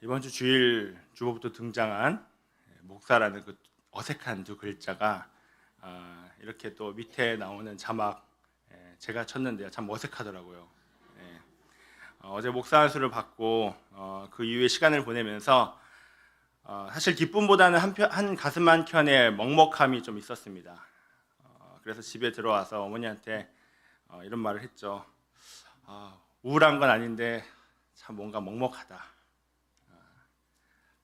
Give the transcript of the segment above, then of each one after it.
이번 주 주일 주보부터 등장한 목사라는 그 어색한 두 글자가 이렇게 또 밑에 나오는 자막 제가 쳤는데요. 참 어색하더라고요. 어제 목사 안수를 받고 그 이후에 시간을 보내면서 사실 기쁨보다는 한 가슴 한켠에 먹먹함이 좀 있었습니다. 그래서 집에 들어와서 어머니한테 이런 말을 했죠. 우울한 건 아닌데 참 뭔가 먹먹하다.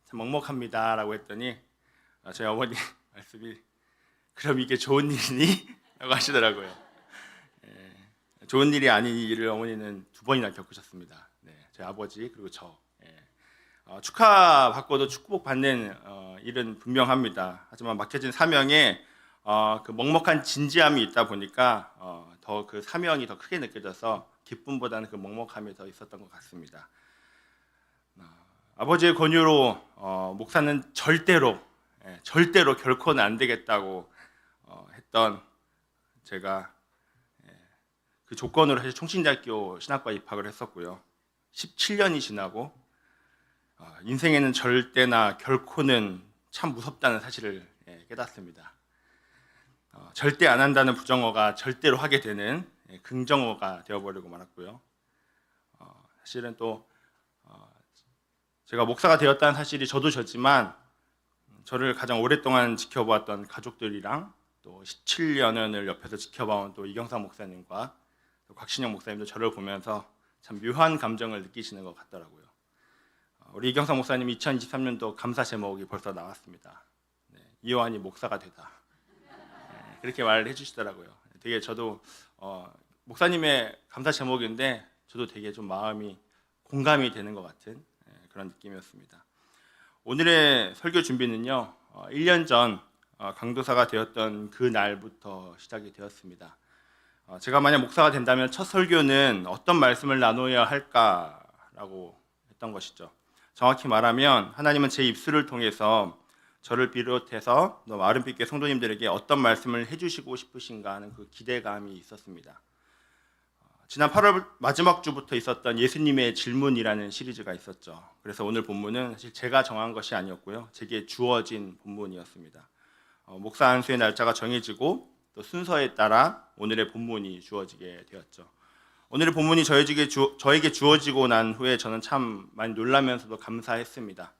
참 먹먹합니다 라고 했더니 저희 어머니 말씀이 그럼 이게 좋은 일이니? 라고 하시더라고요. 좋은 일이 아닌 일을 어머니는 두 번이나 겪으셨습니다. 저희 아버지 그리고 저. 축하받고도 축복 받는 일은 분명합니다. 하지만 맡겨진 사명에 그 먹먹한 진지함이 있다 보니까 더 그 사명이 더 크게 느껴져서 기쁨보다는 그 먹먹함이 더 있었던 것 같습니다. 아버지의 권유로 목사는 절대로 결코는 안 되겠다고 했던 제가 그 조건으로 사실 총신대학교 신학과 입학을 했었고요. 17년이 지나고 인생에는 절대나 결코는 참 무섭다는 사실을 깨닫습니다. 절대 안 한다는 부정어가 절대로 하게 되는 긍정어가 되어버리고 말았고요. 사실은 또 제가 목사가 되었다는 사실이 저도 졌지만 저를 가장 오랫동안 지켜보았던 가족들이랑 또 17년을 옆에서 지켜봐온 또 이경삼 목사님과 또 곽신영 목사님도 저를 보면서 참 묘한 감정을 느끼시는 것 같더라고요. 우리 이경삼 목사님 2023년도 감사 제목이 벌써 나왔습니다. 이요한이 목사가 되다. 그렇게 말을 해주시더라고요. 되게 저도 목사님의 감사 제목인데 저도 되게 좀 마음이 공감이 되는 것 같은 그런 느낌이었습니다. 오늘의 설교 준비는요, 1년 전 강도사가 되었던 그 날부터 시작이 되었습니다. 제가 만약 목사가 된다면 첫 설교는 어떤 말씀을 나눠야 할까라고 했던 것이죠. 정확히 말하면 하나님은 제 입술을 통해서 저를 비롯해서 아름빛교회 성도님들에게 어떤 말씀을 해주시고 싶으신가 하는 그 기대감이 있었습니다. 지난 8월 마지막 주부터 있었던 예수님의 질문이라는 시리즈가 있었죠. 그래서 오늘 본문은 사실 제가 정한 것이 아니었고요. 제게 주어진 본문이었습니다. 목사 안수의 날짜가 정해지고 또 순서에 따라 오늘의 본문이 주어지게 되었죠. 오늘의 본문이 저에게 주어지고 난 후에 저는 참 많이 놀라면서도 감사했습니다.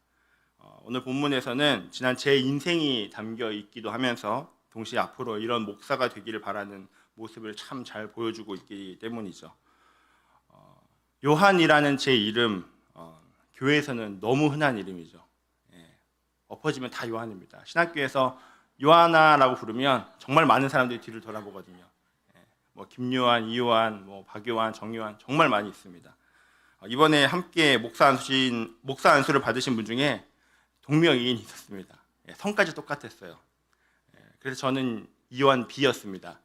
오늘 본문에서는 지난 제 인생이 담겨 있기도 하면서 동시에 앞으로 이런 목사가 되기를 바라는 모습을 참 잘 보여주고 있기 때문이죠. 요한이라는 제 이름, 교회에서는 너무 흔한 이름이죠. 엎어지면 다 요한입니다. 신학교에서 요하나라고 부르면 정말 많은 사람들이 뒤를 돌아보거든요. 뭐 김요한, 이요한, 뭐 박요한, 정요한 정말 많이 있습니다. 이번에 함께 목사 안수를 받으신 분 중에 동명이인이 있었습니다. 성까지 똑같았어요. 그래서 저는 이요한 B였습니다.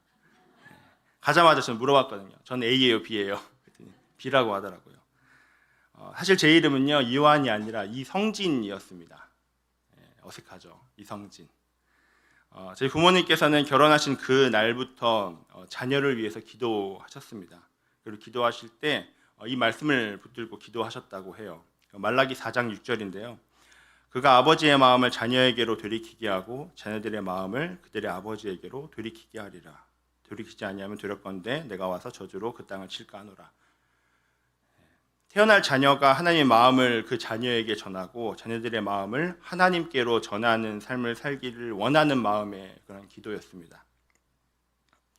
가자마자 저는 물어봤거든요. 저는 A예요, B예요? 그랬더니 B라고 하더라고요. 사실 제 이름은요 이요한이 아니라 이성진이었습니다. 어색하죠, 이성진. 저희 부모님께서는 결혼하신 그 날부터 자녀를 위해서 기도하셨습니다. 그리고 기도하실 때 이 말씀을 붙들고 기도하셨다고 해요. 말라기 4장 6절인데요. 그가 아버지의 마음을 자녀에게로 되리키게 하고 자녀들의 마음을 그들의 아버지에게로 되리키게 하리라. 되리키지 아니하면 되렸건대 내가 와서 저주로 그 땅을 칠까 하노라. 태어날 자녀가 하나님의 마음을 그 자녀에게 전하고 자녀들의 마음을 하나님께로 전하는 삶을 살기를 원하는 마음의 그런 기도였습니다.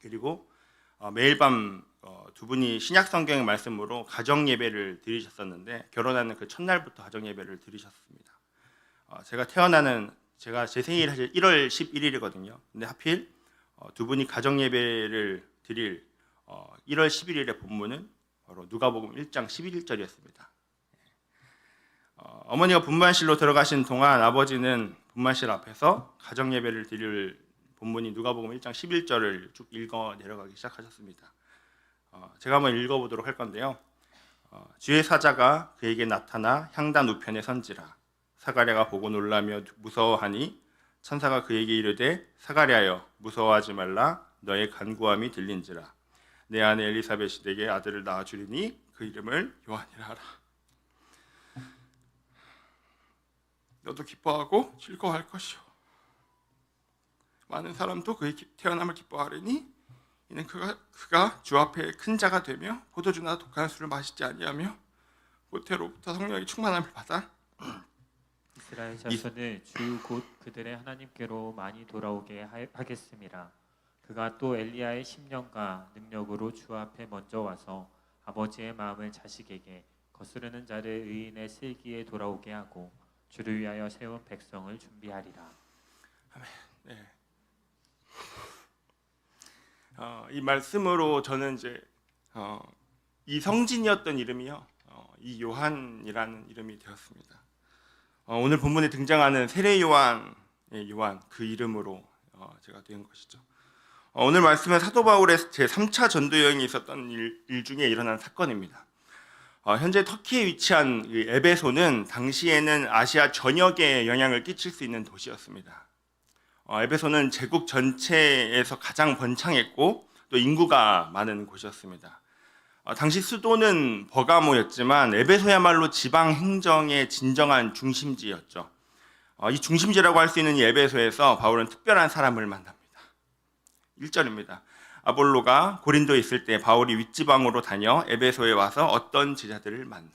그리고 매일 밤 두 분이 신약 성경의 말씀으로 가정 예배를 드리셨었는데 결혼하는 그 첫날부터 가정 예배를 드리셨습니다. 제 생일이 사실 1월 11일이거든요. 근데 하필 두 분이 가정 예배를 드릴 1월 11일의 본문은 바로 누가복음 1장 11절이었습니다. 어머니가 분만실로 들어가신 동안 아버지는 분만실 앞에서 가정 예배를 드릴 본문이 누가복음 1장 11절을 쭉 읽어 내려가기 시작하셨습니다. 제가 한번 읽어보도록 할 건데요. 주의 사자가 그에게 나타나 향단 우편에 선지라. 사가랴가 보고 놀라며 무서워하니 천사가 그에게 이르되 사가랴여 무서워하지 말라. 너의 간구함이 들린지라. 내 아내 엘리사벳이 내게 아들을 낳아 주리니 그 이름을 요한이라 하라. 너도 기뻐하고 즐거워할 것이요 많은 사람도 그의 태어남을 기뻐하리니 이는 그가 주 앞에 큰 자가 되며 포도주나 독한 술을 마시지 아니하며 모태로부터 성령의 충만함을 받아 이스라엘 자손을 주 곧 그들의 하나님께로 많이 돌아오게 하겠음이라. 그가 또 엘리야의 심령과 능력으로 주 앞에 먼저 와서 아버지의 마음을 자식에게 거스르는 자를 의인의 슬기에 돌아오게 하고 주를 위하여 세운 백성을 준비하리라. 네. 이 말씀으로 저는 이제 이성진이었던 이름이요 이 요한이라는 이름이 되었습니다. 오늘 본문에 등장하는 세례 요한의 요한 그 이름으로 제가 된 것이죠. 오늘 말씀은 사도 바울의 제3차 전도 여행이 있었던 일 중에 일어난 사건입니다. 현재 터키에 위치한 에베소는 당시에는 아시아 전역에 영향을 끼칠 수 있는 도시였습니다. 에베소는 제국 전체에서 가장 번창했고 또 인구가 많은 곳이었습니다. 당시 수도는 버가모였지만 에베소야말로 지방 행정의 진정한 중심지였죠. 이 중심지라고 할 수 있는 이 에베소에서 바울은 특별한 사람을 만납니다. 1절입니다. 아볼로가 고린도에 있을 때 바울이 윗지방으로 다녀 에베소에 와서 어떤 제자들을 만나.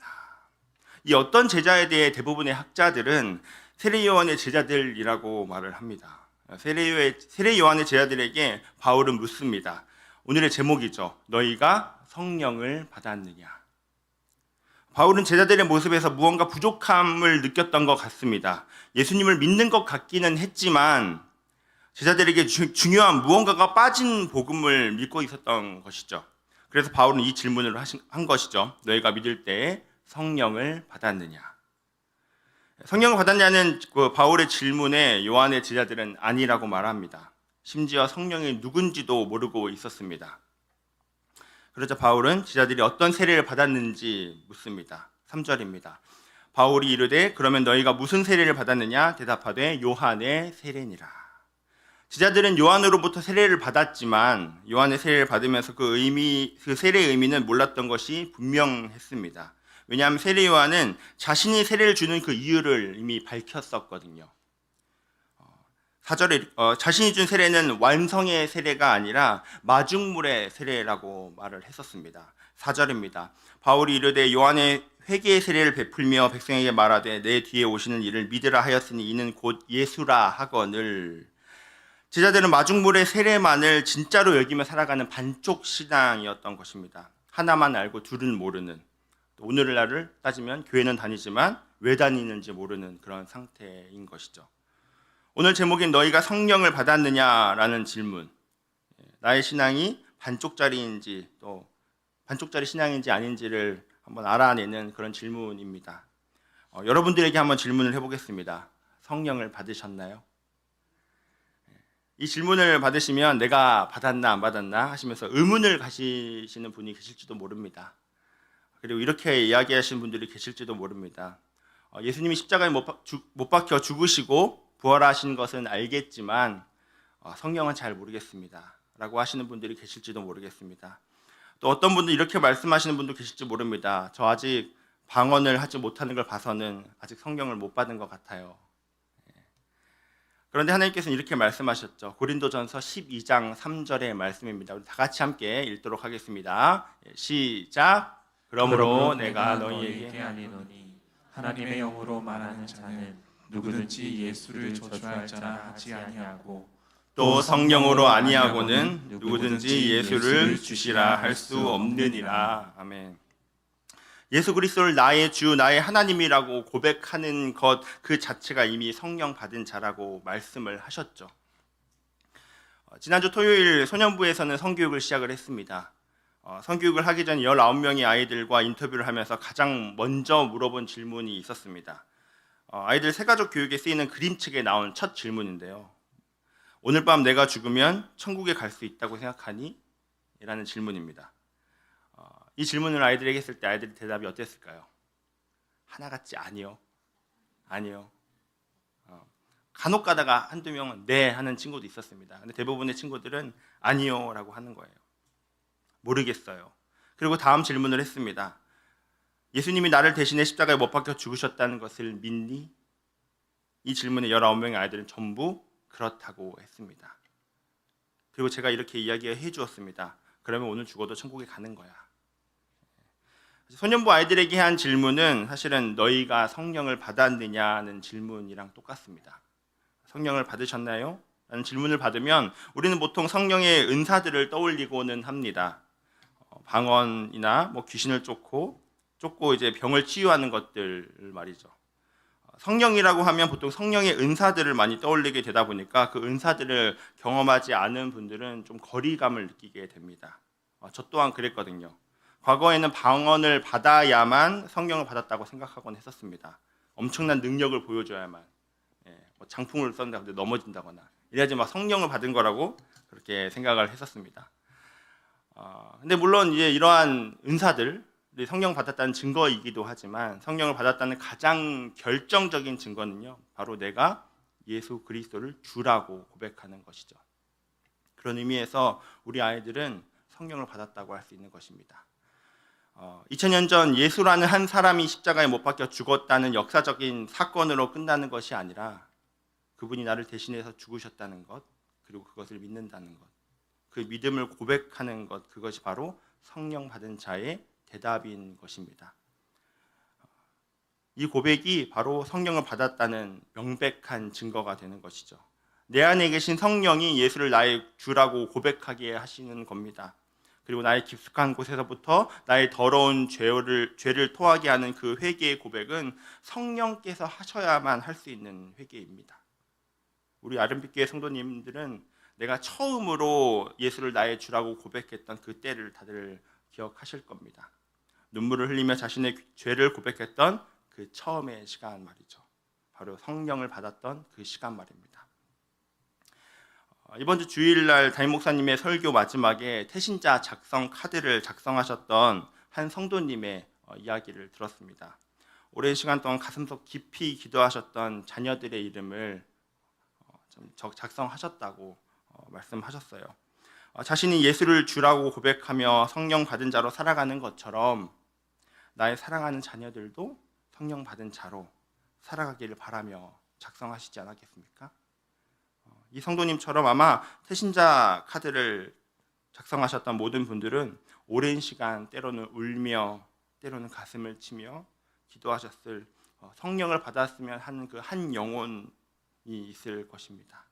이 어떤 제자에 대해 대부분의 학자들은 세례 요한의 제자들이라고 말을 합니다. 세례 요한의 제자들에게 바울은 묻습니다. 오늘의 제목이죠. 너희가 성령을 받았느냐. 바울은 제자들의 모습에서 무언가 부족함을 느꼈던 것 같습니다. 예수님을 믿는 것 같기는 했지만 제자들에게 중요한 무언가가 빠진 복음을 믿고 있었던 것이죠. 그래서 바울은 이 질문을 한 것이죠. 너희가 믿을 때에 성령을 받았느냐. 성령을 받았냐는 바울의 질문에 요한의 제자들은 아니라고 말합니다. 심지어 성령이 누군지도 모르고 있었습니다. 그러자 바울은 제자들이 어떤 세례를 받았는지 묻습니다. 3절입니다. 바울이 이르되 그러면 너희가 무슨 세례를 받았느냐? 대답하되 요한의 세례니라. 제자들은 요한으로부터 세례를 받았지만 요한의 세례를 받으면서 그 세례의 의미는 몰랐던 것이 분명했습니다. 왜냐하면 세례 요한은 자신이 세례를 주는 그 이유를 이미 밝혔었거든요. 4절에 자신이 준 세례는 완성의 세례가 아니라 마중물의 세례라고 말을 했었습니다. 4절입니다. 바울이 이르되 요한의 회개의 세례를 베풀며 백성에게 말하되 내 뒤에 오시는 이를 믿으라 하였으니 이는 곧 예수라 하거늘. 제자들은 마중물의 세례만을 진짜로 여기며 살아가는 반쪽 신앙이었던 것입니다. 하나만 알고 둘은 모르는, 오늘날을 따지면 교회는 다니지만 왜 다니는지 모르는 그런 상태인 것이죠. 오늘 제목인 너희가 성령을 받았느냐라는 질문, 나의 신앙이 반쪽짜리인지 또 반쪽짜리 신앙인지 아닌지를 한번 알아내는 그런 질문입니다. 여러분들에게 한번 질문을 해보겠습니다. 성령을 받으셨나요? 이 질문을 받으시면 내가 받았나 안 받았나 하시면서 의문을 가지시는 분이 계실지도 모릅니다. 그리고 이렇게 이야기하시는 분들이 계실지도 모릅니다. 예수님이 십자가에 못 박혀 죽으시고 부활하신 것은 알겠지만 성령은 잘 모르겠습니다 라고 하시는 분들이 계실지도 모르겠습니다. 또 어떤 분들 이렇게 말씀하시는 분도 계실지 모릅니다. 저 아직 방언을 하지 못하는 걸 봐서는 아직 성령을 못 받은 것 같아요. 그런데 하나님께서는 이렇게 말씀하셨죠. 고린도전서 12장 3절의 말씀입니다. 우리 다 같이 함께 읽도록 하겠습니다. 시작. 그러므로 내가 너희에게 아니노니 하나님의 영으로 말하는 자는 누구든지 예수를 저주할 자라 하지 아니하고 또 성령으로 아니하고는 누구든지 예수를 주시라 할 수 없느니라. 아멘. 예수 그리스도를 나의 주, 나의 하나님이라고 고백하는 것 그 자체가 이미 성령 받은 자라고 말씀을 하셨죠. 지난주 토요일 소년부에서는 성교육을 시작을 했습니다. 성교육을 하기 전 19명의 아이들과 인터뷰를 하면서 가장 먼저 물어본 질문이 있었습니다. 아이들 새가족 교육에 쓰이는 그림책에 나온 첫 질문인데요. 오늘 밤 내가 죽으면 천국에 갈 수 있다고 생각하니? 라는 질문입니다. 이 질문을 아이들에게 했을 때 아이들의 대답이 어땠을까요? 하나같이 아니요. 아니요. 간혹 가다가 한두 명은 네 하는 친구도 있었습니다. 근데 대부분의 친구들은 아니요 라고 하는 거예요. 모르겠어요. 그리고 다음 질문을 했습니다. 예수님이 나를 대신해 십자가에 못 박혀 죽으셨다는 것을 믿니? 이 질문에 19명의 아이들은 전부 그렇다고 했습니다. 그리고 제가 이렇게 이야기해 주었습니다. 그러면 오늘 죽어도 천국에 가는 거야. 소년부 아이들에게 한 질문은 사실은 너희가 성령을 받았느냐는 질문이랑 똑같습니다. 성령을 받으셨나요? 라는 질문을 받으면 우리는 보통 성령의 은사들을 떠올리고는 합니다. 방언이나 귀신을 쫓고 이제 병을 치유하는 것들 말이죠. 성령이라고 하면 보통 성령의 은사들을 많이 떠올리게 되다 보니까 그 은사들을 경험하지 않은 분들은 좀 거리감을 느끼게 됩니다. 저 또한 그랬거든요. 과거에는 방언을 받아야만 성령을 받았다고 생각하곤 했었습니다. 엄청난 능력을 보여줘야만, 장풍을 쏜다 근데 넘어진다거나 이래야지 막 성령을 받은 거라고 그렇게 생각을 했었습니다. 근데 물론 이제 이러한 은사들, 성령 받았다는 증거이기도 하지만 성령을 받았다는 가장 결정적인 증거는요, 바로 내가 예수 그리스도를 주라고 고백하는 것이죠. 그런 의미에서 우리 아이들은 성령을 받았다고 할 수 있는 것입니다. 2000년 전 예수라는 한 사람이 십자가에 못 박혀 죽었다는 역사적인 사건으로 끝나는 것이 아니라 그분이 나를 대신해서 죽으셨다는 것, 그리고 그것을 믿는다는 것, 그 믿음을 고백하는 것, 그것이 바로 성령 받은 자의 대답인 것입니다. 이 고백이 바로 성령을 받았다는 명백한 증거가 되는 것이죠. 내 안에 계신 성령이 예수를 나의 주라고 고백하게 하시는 겁니다. 그리고 나의 깊숙한 곳에서부터 나의 더러운 죄를 토하게 하는 그 회개의 고백은 성령께서 하셔야만 할 수 있는 회개입니다. 우리 아름빛교회 성도님들은 내가 처음으로 예수를 나의 주라고 고백했던 그 때를 다들 기억하실 겁니다. 눈물을 흘리며 자신의 죄를 고백했던 그 처음의 시간 말이죠. 바로 성령을 받았던 그 시간 말입니다. 이번 주 주일날 담임 목사님의 설교 마지막에 태신자 작성 카드를 작성하셨던 한 성도님의 이야기를 들었습니다. 오랜 시간 동안 가슴속 깊이 기도하셨던 자녀들의 이름을 작성하셨다고 말씀하셨어요. 자신이 예수를 주라고 고백하며 성령 받은 자로 살아가는 것처럼 나의 사랑하는 자녀들도 성령 받은 자로 살아가기를 바라며 작성하시지 않았겠습니까? 이 성도님처럼 아마 태신자 카드를 작성하셨던 모든 분들은 오랜 시간 때로는 울며 때로는 가슴을 치며 기도하셨을 성령을 받았으면 하는 그 한 영혼이 있을 것입니다.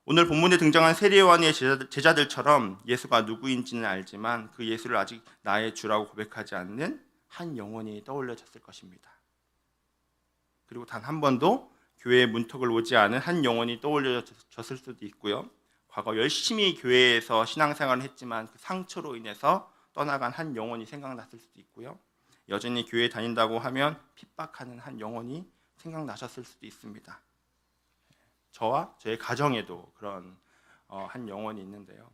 오늘 본문에 등장한 세례요한의 제자들처럼 예수가 누구인지는 알지만 그 예수를 아직 나의 주라고 고백하지 않는 한 영혼이 떠올려졌을 것입니다. 그리고 단 한 번도 교회의 문턱을 오지 않은 한 영혼이 떠올려졌을 수도 있고요. 과거 열심히 교회에서 신앙생활을 했지만 그 상처로 인해서 떠나간 한 영혼이 생각났을 수도 있고요. 여전히 교회에 다닌다고 하면 핍박하는 한 영혼이 생각나셨을 수도 있습니다. 저와 저의 가정에도 그런 한 영혼이 있는데요.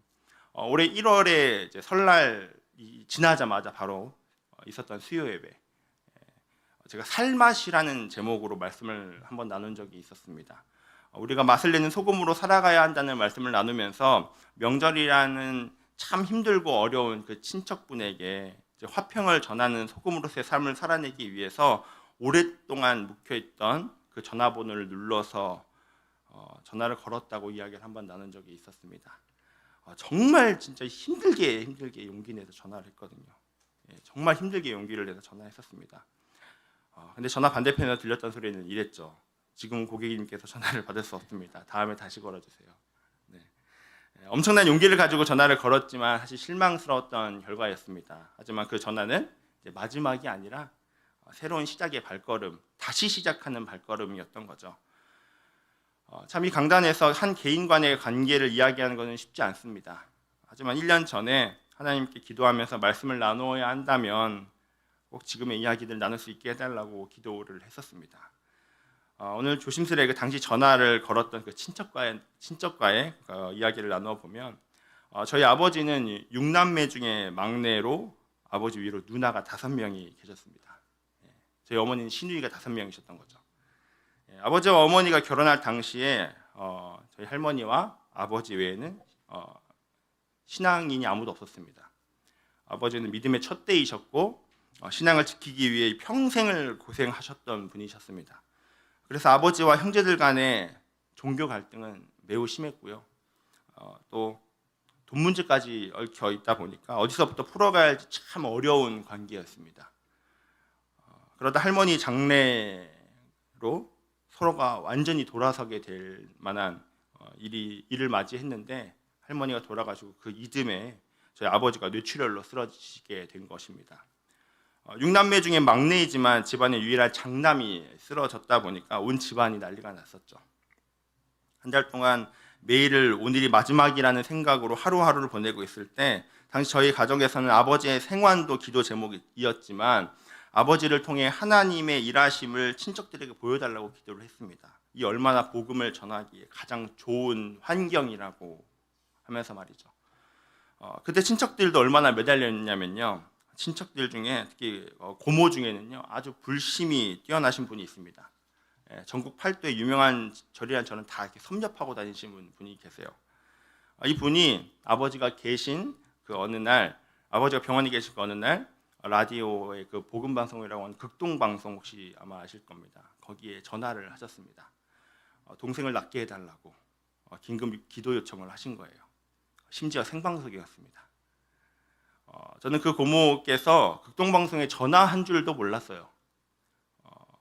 올해 1월에 이제 설날 지나자마자 바로 있었던 수요 예배, 제가 살맛이라는 제목으로 말씀을 한번 나눈 적이 있었습니다. 우리가 맛을 내는 소금으로 살아가야 한다는 말씀을 나누면서 명절이라는 참 힘들고 어려운 그 친척분에게 이제 화평을 전하는 소금으로서의 삶을 살아내기 위해서 오랫동안 묵혀있던 그 전화번호를 눌러서 전화를 걸었다고 이야기를 한번 나눈 적이 있었습니다. 정말 진짜 힘들게 용기 내서 전화를 했거든요. 정말 힘들게 용기를 내서 전화했었습니다. 근데 전화 반대편에서 들렸던 소리는 이랬죠. 지금 고객님께서 전화를 받을 수 없습니다. 다음에 다시 걸어주세요. 네. 엄청난 용기를 가지고 전화를 걸었지만 사실 실망스러웠던 결과였습니다. 하지만 그 전화는 이제 마지막이 아니라 새로운 시작의 발걸음, 다시 시작하는 발걸음이었던 거죠. 참 이 강단에서 한 개인 간의 관계를 이야기하는 것은 쉽지 않습니다. 하지만 1년 전에 하나님께 기도하면서 말씀을 나누어야 한다면 꼭 지금의 이야기들 나눌 수 있게 해달라고 기도를 했었습니다. 오늘 조심스레 그 당시 전화를 걸었던 그 친척과의 이야기를 나누어 보면 저희 아버지는 6남매 중에 막내로 아버지 위로 누나가 5명이 계셨습니다. 저희 어머니는 시누이가 5명이셨던 거죠. 아버지와 어머니가 결혼할 당시에 저희 할머니와 아버지 외에는 신앙인이 아무도 없었습니다. 아버지는 믿음의 첫대이셨고 신앙을 지키기 위해 평생을 고생하셨던 분이셨습니다. 그래서 아버지와 형제들 간의 종교 갈등은 매우 심했고요. 또 돈 문제까지 얽혀 있다 보니까 어디서부터 풀어가야 할지 참 어려운 관계였습니다. 그러다 할머니 장례로 서로가 완전히 돌아서게 될 만한 일을 맞이했는데 할머니가 돌아가시고 그 이듬해 저희 아버지가 뇌출혈로 쓰러지게 된 것입니다. 6남매 중에 막내이지만 집안의 유일한 장남이 쓰러졌다 보니까 온 집안이 난리가 났었죠. 한 달 동안 매일을 오늘이 마지막이라는 생각으로 하루하루를 보내고 있을 때 당시 저희 가정에서는 아버지의 생환도 기도 제목이었지만 아버지를 통해 하나님의 일하심을 친척들에게 보여달라고 기도를 했습니다. 이 얼마나 복음을 전하기에 가장 좋은 환경이라고 하면서 말이죠. 그때 친척들도 얼마나 매달렸냐면요. 친척들 중에 특히 고모 중에는요 아주 불심이 뛰어나신 분이 있습니다. 전국 팔도에 유명한 절이란 저는 다 이렇게 섭렵하고 다니시는 분이 계세요. 이 분이 아버지가 계신 그 어느 날, 아버지가 병원에 계신 그 어느 날 라디오의 그 복음 방송이라고 하는 극동 방송 혹시 아마 아실 겁니다. 거기에 전화를 하셨습니다. 동생을 낫게 해달라고 긴급 기도 요청을 하신 거예요. 심지어 생방송이었습니다. 저는 그 고모께서 극동 방송에 전화한 줄도 몰랐어요.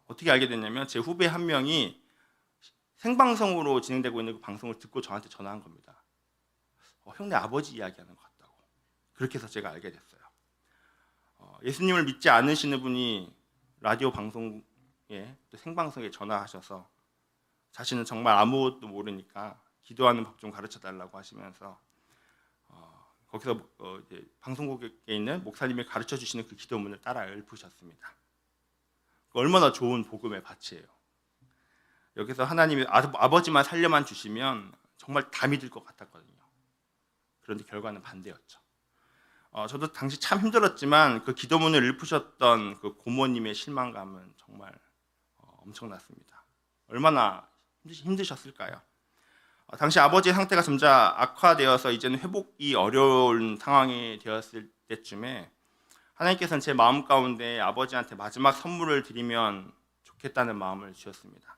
어떻게 알게 됐냐면 제 후배 한 명이 생방송으로 진행되고 있는 그 방송을 듣고 저한테 전화한 겁니다. 형네 아버지 이야기하는 것 같다고. 그렇게 해서 제가 알게 됐어요. 예수님을 믿지 않으시는 분이 라디오 방송에 또 생방송에 전화하셔서 자신은 정말 아무것도 모르니까 기도하는 법 좀 가르쳐 달라고 하시면서 거기서 이제 방송국에 있는 목사님이 가르쳐 주시는 그 기도문을 따라 읊으셨습니다. 얼마나 좋은 복음의 밭이에요. 여기서 하나님이 아버지만 살려만 주시면 정말 다 믿을 것 같았거든요. 그런데 결과는 반대였죠. 저도 당시 참 힘들었지만 그 기도문을 읊으셨던 그 고모님의 실망감은 정말 엄청났습니다. 얼마나 힘드셨을까요? 당시 아버지의 상태가 점점 악화되어서 이제는 회복이 어려운 상황이 되었을 때쯤에 하나님께서는 제 마음 가운데 아버지한테 마지막 선물을 드리면 좋겠다는 마음을 주셨습니다.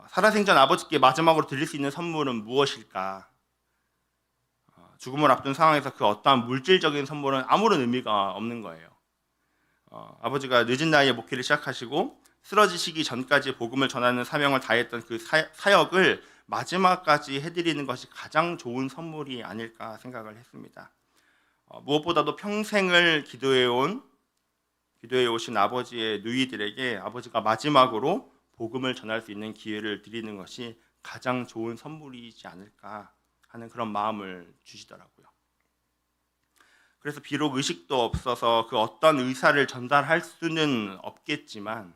살아생전 아버지께 마지막으로 드릴 수 있는 선물은 무엇일까? 죽음을 앞둔 상황에서 그 어떠한 물질적인 선물은 아무런 의미가 없는 거예요. 아버지가 늦은 나이에 목회를 시작하시고 쓰러지시기 전까지 복음을 전하는 사명을 다했던 그 사역을 마지막까지 해드리는 것이 가장 좋은 선물이 아닐까 생각을 했습니다. 무엇보다도 평생을 기도해 오신 아버지의 누이들에게 아버지가 마지막으로 복음을 전할 수 있는 기회를 드리는 것이 가장 좋은 선물이지 않을까 하는 그런 마음을 주시더라고요. 그래서 비록 의식도 없어서 그 어떤 의사를 전달할 수는 없겠지만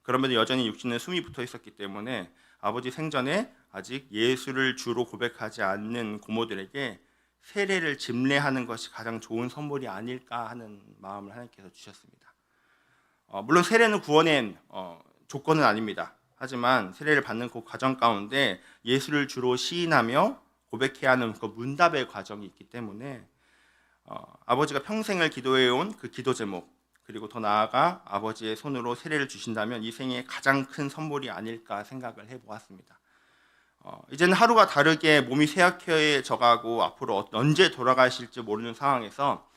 그러면 여전히 육신은 숨이 붙어 있었기 때문에 아버지 생전에 아직 예수를 주로 고백하지 않는 고모들에게 세례를 집례하는 것이 가장 좋은 선물이 아닐까 하는 마음을 하나님께서 주셨습니다. 물론 세례는 구원의 조건은 아닙니다. 하지만 세례를 받는 그 과정 가운데 예수를 주로 시인하며 고백해야 하는 그 문답의 과정이 있기 때문에 아버지가 평생을 기도해온 그 기도 제목 그리고 더 나아가 아버지의 손으로 세례를 주신다면 이 생의 가장 큰 선물이 아닐까 생각을 해보았습니다. 이제는 하루가 다르게 몸이 쇠약해져가고 앞으로 언제 돌아가실지 모르는 상황에서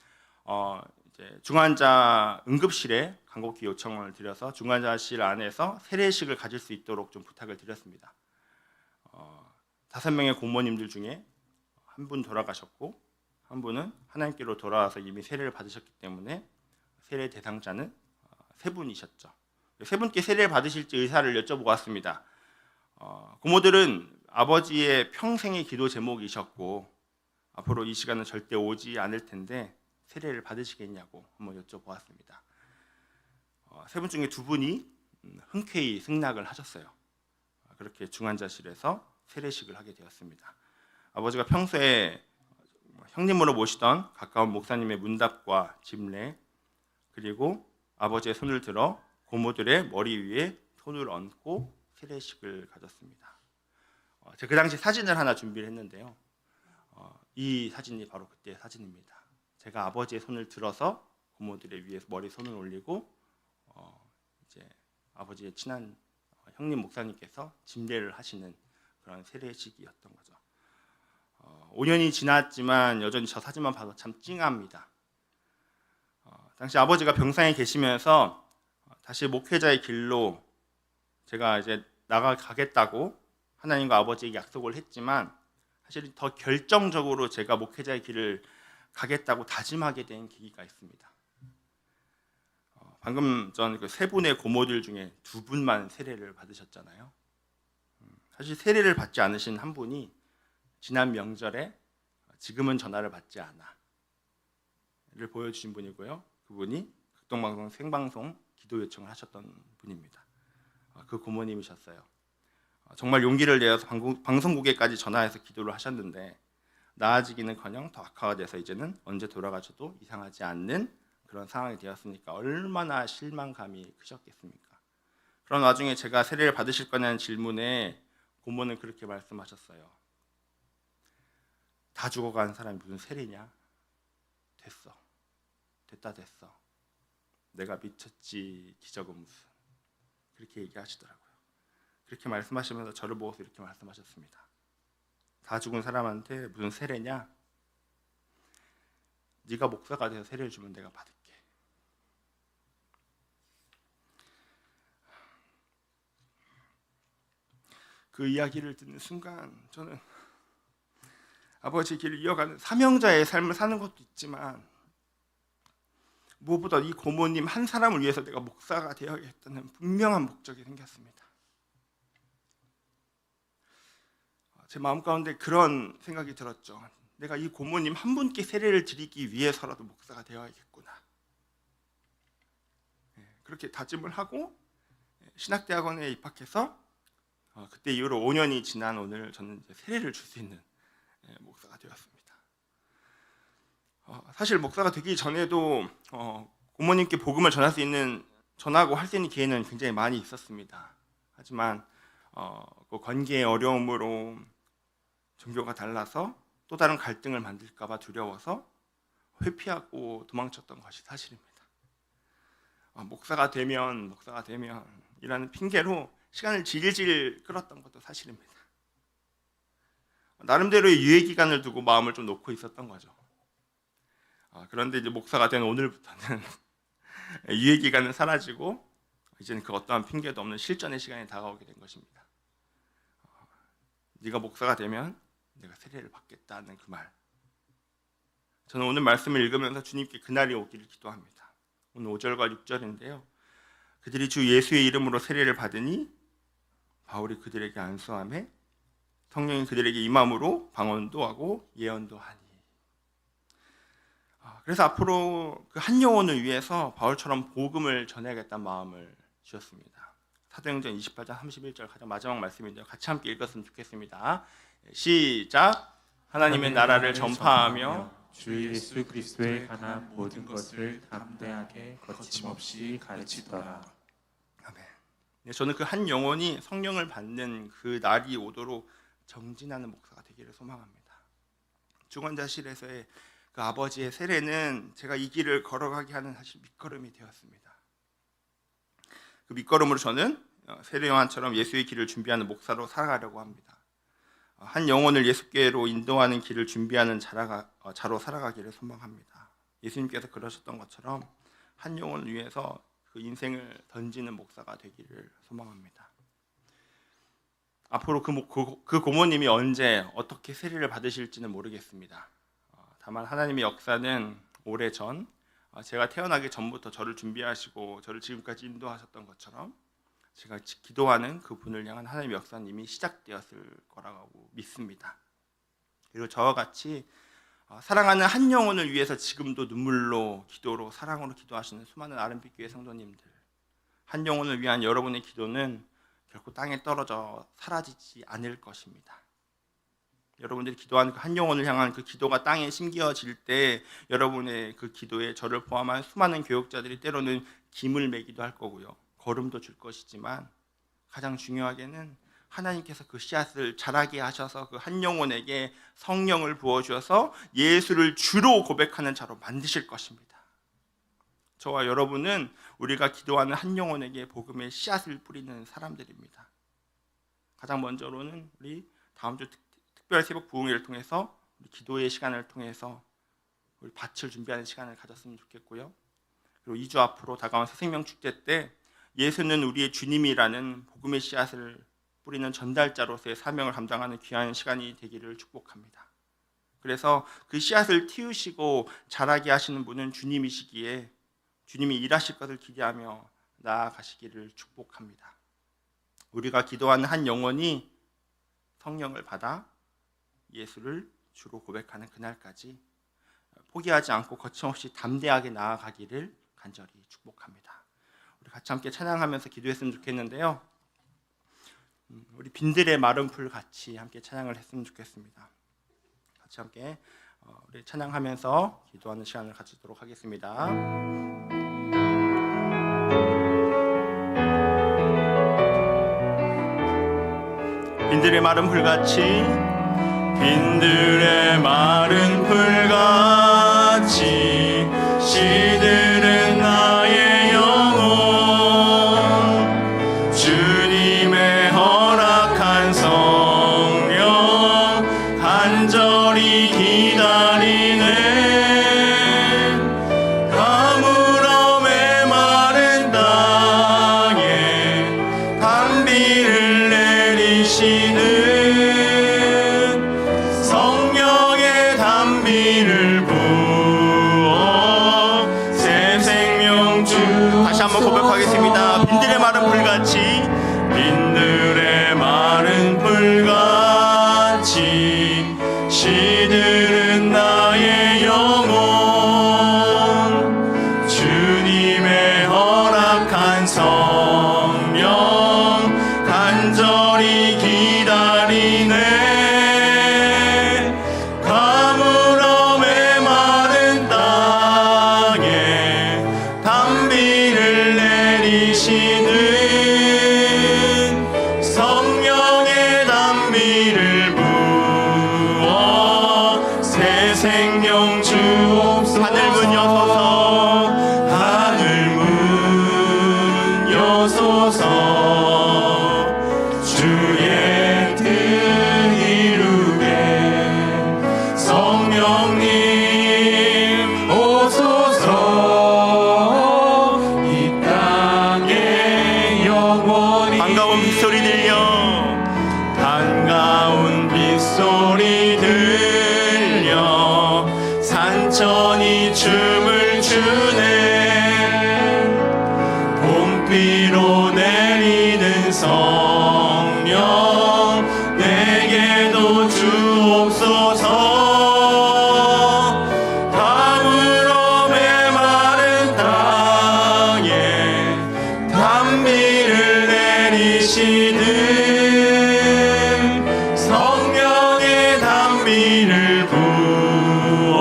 이제 중환자 응급실에 간곡히 요청을 드려서 중환자실 안에서 세례식을 가질 수 있도록 좀 부탁을 드렸습니다. 5명의 고모님들 중에 한 분 돌아가셨고 한 분은 하나님께로 돌아와서 이미 세례를 받으셨기 때문에 세례 대상자는 3분이셨죠. 3분께 세례를 받으실지 의사를 여쭤보았습니다. 고모들은 아버지의 평생의 기도 제목이셨고 앞으로 이 시간은 절대 오지 않을 텐데 세례를 받으시겠냐고 한번 여쭤보았습니다. 3분 중에 2분이 흔쾌히 승낙을 하셨어요. 그렇게 중환자실에서 세례식을 하게 되었습니다. 아버지가 평소에 형님으로 모시던 가까운 목사님의 문답과 집례 그리고 아버지의 손을 들어 고모들의 머리 위에 손을 얹고 세례식을 가졌습니다. 제가 그 당시 사진을 하나 준비를 했는데요. 이 사진이 바로 그때의 사진입니다. 제가 아버지의 손을 들어서 고모들의 위에 머리 손을 올리고 이제 아버지의 친한 형님 목사님께서 침례를 하시는 그런 세례식이었던 거죠. 5년이 지났지만 여전히 저 사진만 봐도 참 찡합니다. 당시 아버지가 병상에 계시면서 다시 목회자의 길로 제가 이제 나가겠다고 하나님과 아버지에게 약속을 했지만 사실 더 결정적으로 제가 목회자의 길을 가겠다고 다짐하게 된 계기가 있습니다. 방금 전 그 세 분의 고모들 중에 두 분만 세례를 받으셨잖아요. 사실 세례를 받지 않으신 한 분이 지난 명절에 지금은 전화를 받지 않아를 보여주신 분이고요. 그분이 극동방송 생방송 기도 요청을 하셨던 분입니다. 그 고모님이셨어요. 정말 용기를 내어서 방송국에까지 전화해서 기도를 하셨는데 나아지기는커녕 더 악화가 돼서 이제는 언제 돌아가셔도 이상하지 않는 그런 상황이 되었으니까 얼마나 실망감이 크셨겠습니까? 그런 와중에 제가 세례를 받으실 거냐는 질문에 고모는 그렇게 말씀하셨어요. 다 죽어간 사람이 무슨 세례냐? 됐어. 됐어. 내가 미쳤지 기적은 무슨. 그렇게 얘기하시더라고요. 그렇게 말씀하시면서 저를 보고서 이렇게 말씀하셨습니다. 다 죽은 사람한테 무슨 세례냐? 네가 목사가 돼서 세례를 주면 내가 받을게. 그 이야기를 듣는 순간 저는 아버지의 길을 이어가는 사명자의 삶을 사는 것도 있지만 무엇보다 이 고모님 한 사람을 위해서 내가 목사가 되어야겠다는 분명한 목적이 생겼습니다. 제 마음 가운데 그런 생각이 들었죠. 내가 이 고모님 한 분께 세례를 드리기 위해서라도 목사가 되어야겠구나. 그렇게 다짐을 하고 신학대학원에 입학해서 그때 이후로 5년이 지난 오늘 저는 이제 세례를 줄 수 있는 목사가 되었습니다. 사실 목사가 되기 전에도 고모님께 복음을 전하고 할 수 있는 기회는 굉장히 많이 있었습니다. 하지만 그 관계의 어려움으로 종교가 달라서 또 다른 갈등을 만들까 봐 두려워서 회피하고 도망쳤던 것이 사실입니다. 목사가 되면 이라는 핑계로 시간을 질질 끌었던 것도 사실입니다. 나름대로의 유예 기간을 두고 마음을 좀 놓고 있었던 거죠. 그런데 이제 목사가 된 오늘부터는 유예 기간은 사라지고 이제는 그 어떠한 핑계도 없는 실전의 시간이 다가오게 된 것입니다. 네가 목사가 되면 내가 세례를 받겠다는 그 말. 저는 오늘 말씀을 읽으면서 주님께 그날이 오기를 기도합니다. 오늘 5절과 6절인데요. 그들이 주 예수의 이름으로 세례를 받으니 바울이 그들에게 안수하며 성령이 그들에게 임함으로 방언도 하고 예언도 하니. 그래서 앞으로 그 한 영혼을 위해서 바울처럼 복음을 전해야겠다는 마음을 주셨습니다. 사도행전 28장 31절 가장 마지막 말씀인데요. 같이 함께 읽었으면 좋겠습니다. 시작. 하나님의 나라를 전파하며 주 예수 그리스도에 관한 모든 것을 담대하게 거침없이 가르치더라. 아멘. 저는 그 한 영혼이 성령을 받는 그 날이 오도록 정진하는 목사가 되기를 소망합니다. 중환자실에서의 그 아버지의 세례는 제가 이 길을 걸어가게 하는 사실 밑거름이 되었습니다. 그 밑거름으로 저는 세례 요한처럼 예수의 길을 준비하는 목사로 살아가려고 합니다. 한 영혼을 예수께로 인도하는 길을 준비하는 자로 살아가기를 소망합니다. 예수님께서 그러셨던 것처럼 한 영혼을 위해서 그 인생을 던지는 목사가 되기를 소망합니다. 앞으로 그 고모님이 언제 어떻게 세례를 받으실지는 모르겠습니다. 다만 하나님의 역사는 오래전 제가 태어나기 전부터 저를 준비하시고 저를 지금까지 인도하셨던 것처럼 제가 기도하는 그분을 향한 하나님의 역사는 이미 시작되었을 거라고 믿습니다. 그리고 저와 같이 사랑하는 한 영혼을 위해서 지금도 눈물로 기도로 사랑으로 기도하시는 수많은 아름빛 교회 성도님들, 한 영혼을 위한 여러분의 기도는 결코 땅에 떨어져 사라지지 않을 것입니다. 여러분들이 기도하는 그 한 영혼을 향한 그 기도가 땅에 심겨질 때 여러분의 그 기도에 저를 포함한 수많은 교역자들이 때로는 김을 매기도 할 거고요. 걸음도 줄 것이지만 가장 중요하게는 하나님께서 그 씨앗을 자라게 하셔서 그 한 영혼에게 성령을 부어주셔서 예수를 주로 고백하는 자로 만드실 것입니다. 저와 여러분은 우리가 기도하는 한 영혼에게 복음의 씨앗을 뿌리는 사람들입니다. 가장 먼저로는 우리 다음 주 특별 새벽 부흥회를 통해서 우리 기도의 시간을 통해서 우리 밭을 준비하는 시간을 가졌으면 좋겠고요. 그리고 2주 앞으로 다가온 새생명 축제 때 예수는 우리의 주님이라는 복음의 씨앗을 뿌리는 전달자로서의 사명을 감당하는 귀한 시간이 되기를 축복합니다. 그래서 그 씨앗을 틔우시고 자라게 하시는 분은 주님이시기에 주님이 일하실 것을 기대하며 나아가시기를 축복합니다. 우리가 기도하는 한 영혼이 성령을 받아 예수를 주로 고백하는 그날까지 포기하지 않고 거침없이 담대하게 나아가기를 간절히 축복합니다. 우리 같이 함께 찬양하면서 기도했으면 좋겠는데요. 우리 빈들의 마른 풀 같이 함께 찬양을 했으면 좋겠습니다. 같이 함께 우리 찬양하면서 기도하는 시간을 가지도록 하겠습니다. 빈들의 마른 풀같이 빈들의 마른 풀같이 시들은 나의 영혼 주님의 허락한 성령 간절히 기다리네 가물어 메마른 땅에 단비를 내리시는 성령의 단비를 부어 새 생명 주 다시 한번 고백하겠습니다. 빈들의 마른 풀같이 빈들의 마른 풀같이 시들은 나의 영혼 주님의 허락한 성령 간절히 기다리네 가물어 메마른 땅에 단비를 내리시는 성령의 단비를 부어 새 생명 주옵소서 하늘 문 여소서 하늘 문 여소서 주의 뜻 이루게 성령님 오소서 이 땅에 영원히 반가운 빗소리 들려 반가운 빗소리 들려 산천이 춤을 추네 봄비로 내리는 성령 내게도 주옵소서 가물어 메마른 땅에 단비를 내리시는 성령의 단비를 부어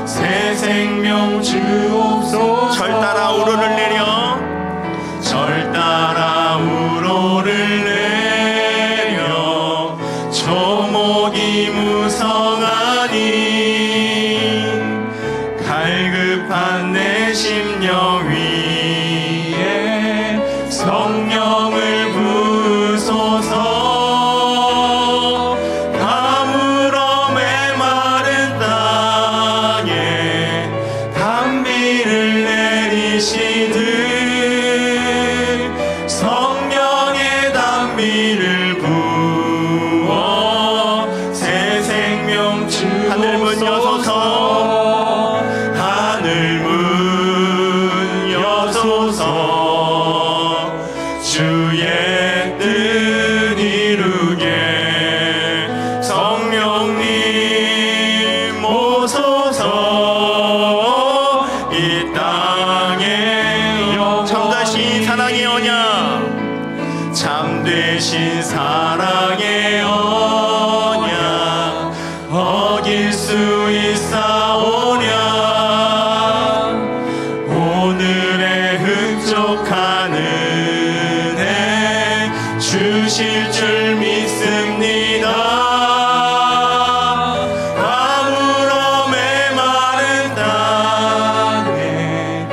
새 생명 주옵소서 절 따라 우러를 내려 절 따라 우로를 내려 초목이 무성하니 갈급한 내 심령 위에 성령을 부소서 가물어 메마른 땅에 단비를 내리시는 성령의 단비를 부어 새 생명 주옵소서 하늘 문 여소서 하늘 문 여소서 주의 뜻 이루게 성령님 오소서 이 땅에 참되신 사랑의 언약 참되신 사랑의 언약 어길 수 있사오랴 오늘의 흡족한 은혜 주실 줄 믿습니다 가물어 메마른 땅에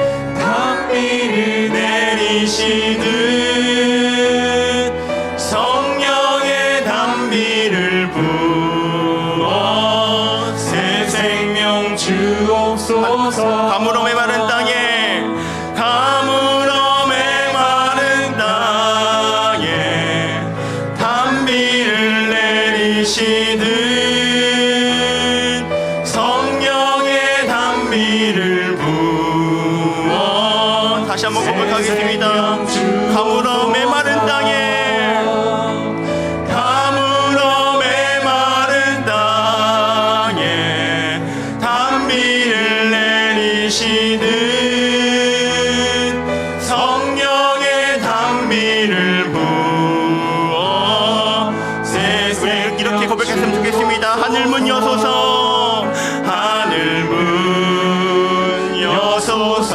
주어 세세 이렇게 고백했으면 좋겠습니다. 하늘 문 여소서 하늘 문 여소서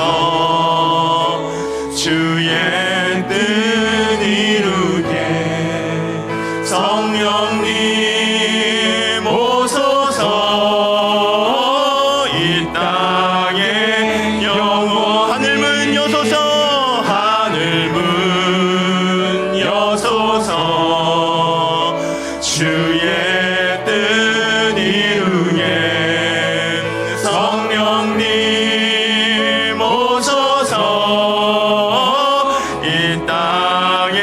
주의 뜻 이루게 성령님 오소서 이 땅에 영원 하늘 문 여소서 하늘 문 여소서 주의 뜻 이루게 성령님 오소서 이 땅에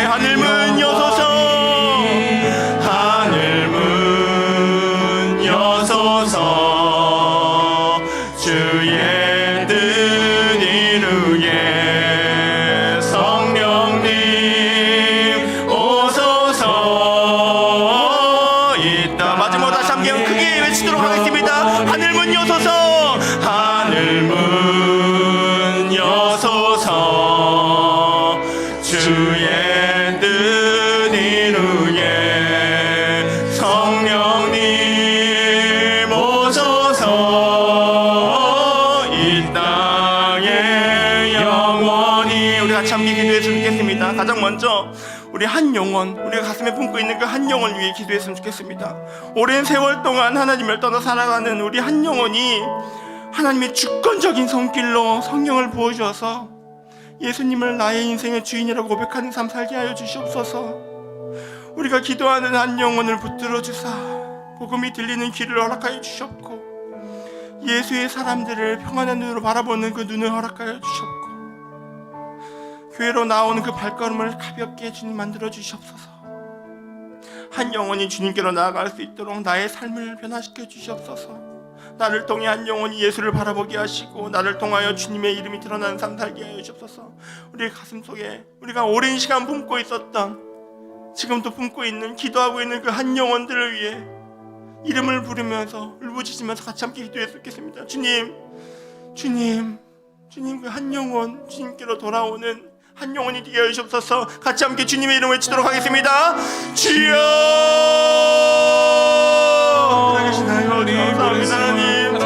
하늘 문 여소서 하늘 문 여소서 주의 뜻 이루게 성령님 오소서 이 땅 마지막 다시 함께 크게 외치도록 하겠습니다. 하늘 문 여소서 하늘 문 여소서 주의 뜻 이루게 성령님 오소서 이 땅에 영원히 우리 같이 함께 기도했으면 좋겠습니다. 가장 먼저 우리 한 영혼, 우리가 가슴에 품고 있는 그 한 영혼을 위해 기도했으면 좋겠습니다. 오랜 세월 동안 하나님을 떠나 살아가는 우리 한 영혼이 하나님의 주권적인 손길로 성령을 부어주어서 예수님을 나의 인생의 주인이라고 고백하는 삶 살게 하여 주시옵소서. 우리가 기도하는 한 영혼을 붙들어 주사 복음이 들리는 귀를 허락하여 주셨고 예수의 사람들을 평안한 눈으로 바라보는 그 눈을 허락하여 주셨고 교회로 나오는 그 발걸음을 가볍게 주님 만들어 주시옵소서. 한 영혼이 주님께로 나아갈 수 있도록 나의 삶을 변화시켜 주시옵소서. 나를 통해 한 영혼이 예수를 바라보게 하시고 나를 통하여 주님의 이름이 드러나는 삶 살게 하여 주옵소서. 우리 가슴 속에 우리가 오랜 시간 품고 있었던 지금도 품고 있는 기도하고 있는 그 한 영혼들을 위해 이름을 부르면서 울부짖으면서 같이 함께 기도했으면 좋겠습니다. 주님 그 한 영혼 주님께로 돌아오는 한 영혼이 되게 하시옵소서. 같이 함께 주님의 이름 외치도록 하겠습니다. 주여 감사합니다. 하나님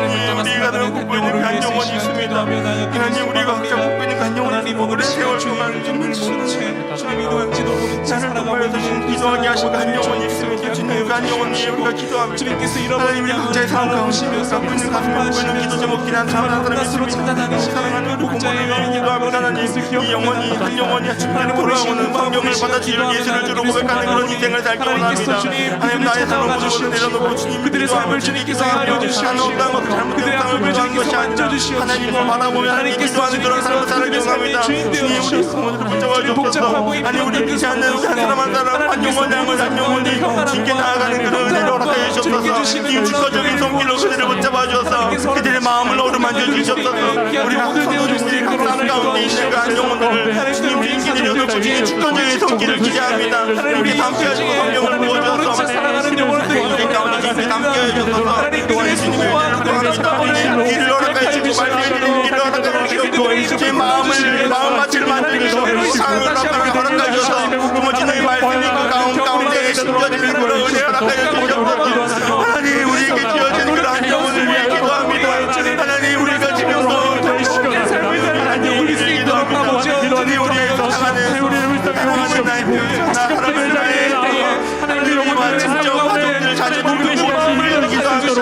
우리가 품고 있는 그 한 영혼이 있습니다. 하나님 우리가 각자 품고 있는 그 한 영혼이 오랜 세월 동안 주님을 나를 통하여서 주님 기도하게 하신 그 한 영혼이 있습니다. 주님 그 한 영혼이 우리가 기도합니다. 하나님 우리 각자의 삶 가운데 갖고 있는 가슴에 품고 있는 기도 제목들이 한 사람이 있습니다. 사랑하는 우리 공부를 위해 기도합니다. 하나님 이 영혼이 한 영혼이 주님께로 돌아오는 성경을 받아들이는 예수를 주로 고백하는 그런 인생을 살기 원합니다. 하나님 나의 삶을 모두 내려놓고 주님 그들의 삶을 주님께서 알려주시옵시고 그들의 아픔을 주님께서 만져주시옵시고 하나님을 바라보며 하나님 기도하는 그런 삶을 살기 원합니다. 주님 우리 성모들을 붙잡아 주옵소서. 아니 우리 믿지 않는 한 사람 한 사람 한 영혼 한 영혼이 주님께 나아가는 그런 은혜를 허락하여 주옵소서. 이 주권적인 손길로 그들을 붙잡아 주셔서 그들의 마음을 어루만져 주시옵소서. 우리 각 성도들이 각 삶 가운데 있는 그 한 영혼들을 주님 주님께 내려놓고 주님의 주권적인 손길을 기대합니다. 우리 함께 하시고 성령을 부어주셔서 사랑하는 영혼들이 우리 가운데 함께 하셔서 또한 주님의 은혜를 귀를 허락하여 주시고 말씀해드리는 귀를 허락하여 주시고 제 마음밭을 만들고 상을 허락하여 주셔서 부모님의 말씀이 그 가운데 심겨지는 그런 은혜 허락하여 주시옵소서. 하나님 우리에게 주어진 그런 한 영혼을 위해 기도합니다. 하나님 우리가 지금도 한 영혼을 위해 기도합니다. 주님 우리에게 사랑하는 나의 교회나 사랑하는 나의 하나님과 친정 가족들 자주 부르고 우리를 기도합니다.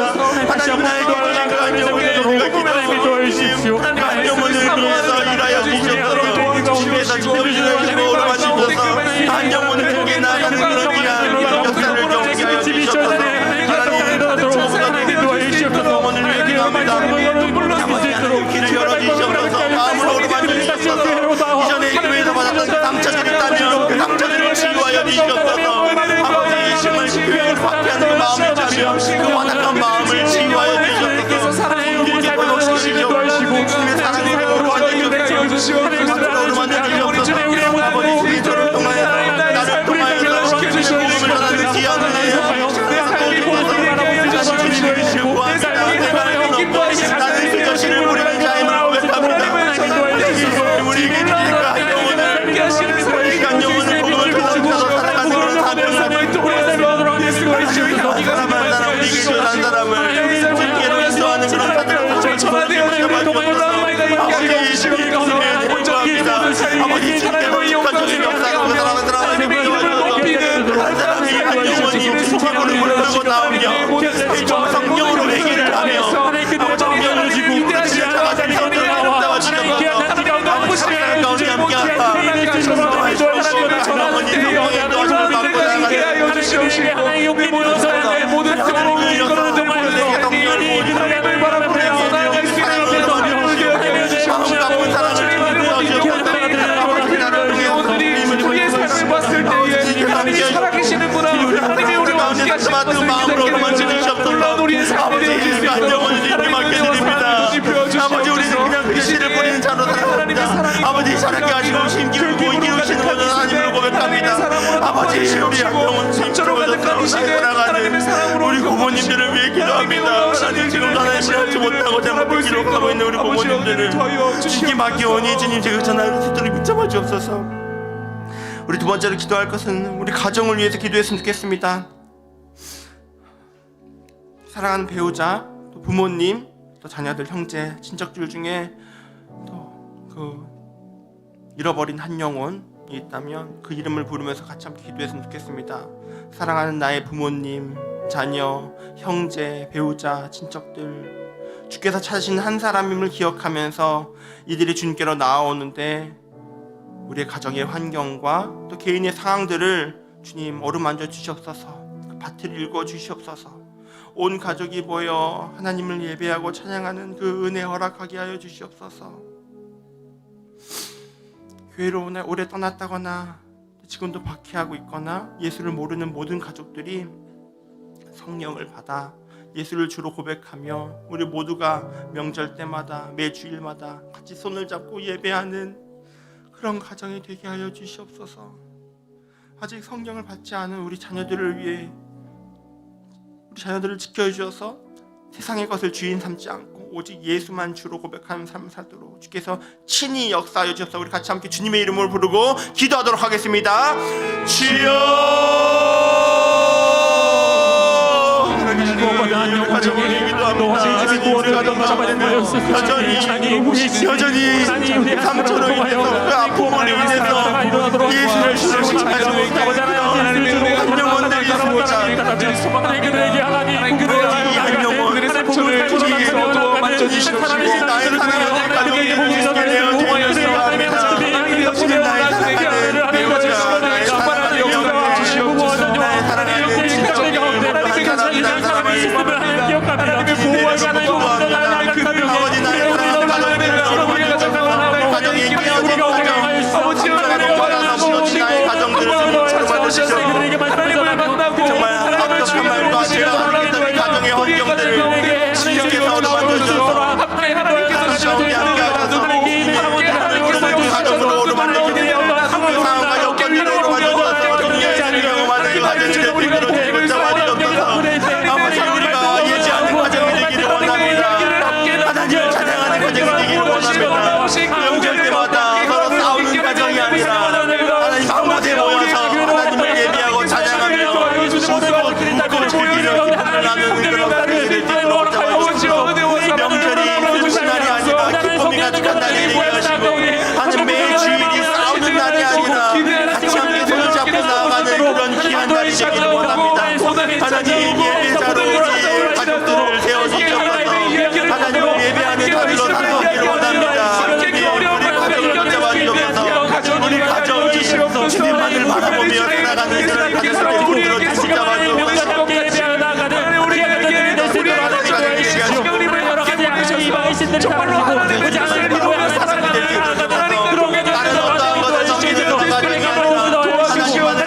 하나님 나의 결혼한 그 한 영혼을 우리가 기도하고 한 영혼을 위해서 일하여 주시옵소서. 주님께서 지켜주시고 오르마 주셔서 한 영혼을 통해 나가는 그런 귀한 역사를 경험하게 하여 주시옵소서. 하나님 그 영혼을 위해 기도합니다. 하나님 길을 열어주시옵소서. 마음을 오르마 주시옵소서. 이전에 교회에서 받았던 그 상처들이 있다면 그 상처들을 치유하여 주시옵소서. 아버지의 힘을 교회를 파괴하는 그 마음을 자며 그 완악한 마음을 치유하여 주시옵소서. 우리에게 회복시켜 주시옵소서. 주님의 사랑이 회복을 완전히 주시옵소서. 하나님을 만져 주시옵소서. 아버지 저를 통하여 나를 통하여서 주님의 복음을 전하는 귀한 은혜여 주님을 신고합니다. 나는 그 자신을 우리는 자임을 고백합니다. 우리에게 주니까 한 영혼을 복음을 같은 마음으로만 지내주시옵소서. 아버지 한 영혼을 주님께 맡겨드립니다. 아버지 우리는 그냥 그 씨를 뿌리는 자로 살아갑니다. 아버지 자라게 하시고 힘기울고 이기우시는 것은 하나님을 고백합니다. 아버지 우리 한 영혼 주님처럼 살아가는 우리 부모님들을 위해 기도합니다. 하나님 지금 하나님 알지 못하고 잘못을 기록하고 있는 우리 부모님들을 주님께 맡겨오니 주님 제가 전하를 수 있도록 붙잡아 주옵소서. 우리 두 번째로 기도할 것은 우리 가정을 위해서 기도했으면 좋겠습니다. 사랑하는 배우자, 또 부모님, 또 자녀들, 형제, 친척들 중에 또 그 잃어버린 한 영혼이 있다면 그 이름을 부르면서 같이 함께 기도했으면 좋겠습니다. 사랑하는 나의 부모님, 자녀, 형제, 배우자, 친척들, 주께서 찾으신 한 사람임을 기억하면서 이들이 주님께로 나아오는데 우리의 가정의 환경과 또 개인의 상황들을 주님 어루만져 주시옵소서. 그 밭을 읽어 주시옵소서. 온 가족이 모여 하나님을 예배하고 찬양하는 그 은혜 허락하게 하여 주시옵소서. 교회로 오래 떠났다거나 지금도 박해하고 있거나 예수를 모르는 모든 가족들이 성령을 받아 예수를 주로 고백하며 우리 모두가 명절 때마다 매 주일마다 같이 손을 잡고 예배하는 그런 가정이 되게 하여 주시옵소서. 아직 성령을 받지 않은 우리 자녀들을 위해 우리 자녀들을 지켜주셔서 세상의 것을 주인 삼지 않고 오직 예수만 주로 고백하는 삶을 살도록 주께서 친히 역사하여 주셔서 우리 같이 함께 주님의 이름을 부르고 기도하도록 하겠습니다. 주여 가정을 기도합니다. 여전히 상처로 인해서 그 아픔으로 인해서 예수를 주시지 못하고 한 영혼들이 있습니다. 한 영혼들의 상처를 주님께서 또 만져주시옵시고 나의 사랑하는 가족에게 내어드리며 합니다. 주님 나의 사랑하는 배우자, 나의 사랑하는 영혼들, 나의 사랑하는 친척들, 하나님의 사랑을 하나님의 보호하시는 것과 아버지 나의 사랑하는 가족들, 가정이 깨어진 가정, 아버지를 원하시고 나의 가정들을 찾아주시옵소서. 정말 합격한 말과 제가 하겠다는 가정의 환경들을 주님께서 어루만져주셔서 하나님께 함께하셔서 하나님께서 가정으로 어루만져주시고 그 상황과 여건들을 어루만져주셔서 정리의 경험하는 그 가정이 될 수 있도록 주님을 잡아주옵소서. 아버지 우리가 예지 않는 가정이 되기를 원합니다. 하나님을 찬양하는 가정이 되기를 원합니다. 명절 때마다 서로 싸우는 가정이 아니라 하나님 한곳에 모여서 하나님을 예비하고 찬양하며 웃고 즐기며 기쁨을 나누는 그런 가정이 될 수 있도록 잡아주옵소서. 명절이 슬픈 날이 아니라 기쁨이 가득한 날이 되게 하시고 하나님 매일 주일이 싸우는 날이 아니라 같이 함께 손을 잡고 나아가는 그런 귀한 날이 되기를 원합니다. 하나님 예배자로 우리 가족들을 세워주시옵소서. 하나님을 예배하는 자들로 살아가기를 원합니다. 우리 가정을 붙잡아주옵소서. 우리 가정이 주님만을 바라보며 살아가는 그런 가족들을 다시 잡아주옵소서. 정말로 하나님을 사랑하는 사랑이 되기를 원합니다. 다른 어떠한 것을 정리되는 것이 아니라 하나님만을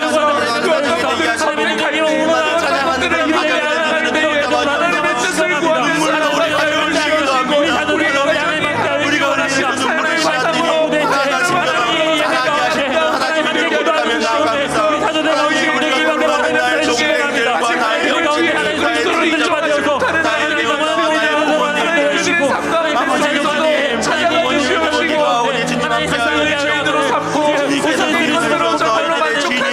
사랑하는 가족들을 찬양하는 그런 가정들을 잡아주옵소서. 눈물로 우리 가족을 기도합니다. 우리가 흘리는 눈물을 받아들이 하나님을 사랑하게 하시고 하나님을 고백하며 나아갑니다. 하나님 우리가 불러하는 나의 동생들과 나의 형제들, 나의 친척들, 나의 배우자와 나의 부모님들 아버지 주님 부모님과 우리 주님 함께하여 주시옵소서. 주님께서 그리스도로서 이들의 주인이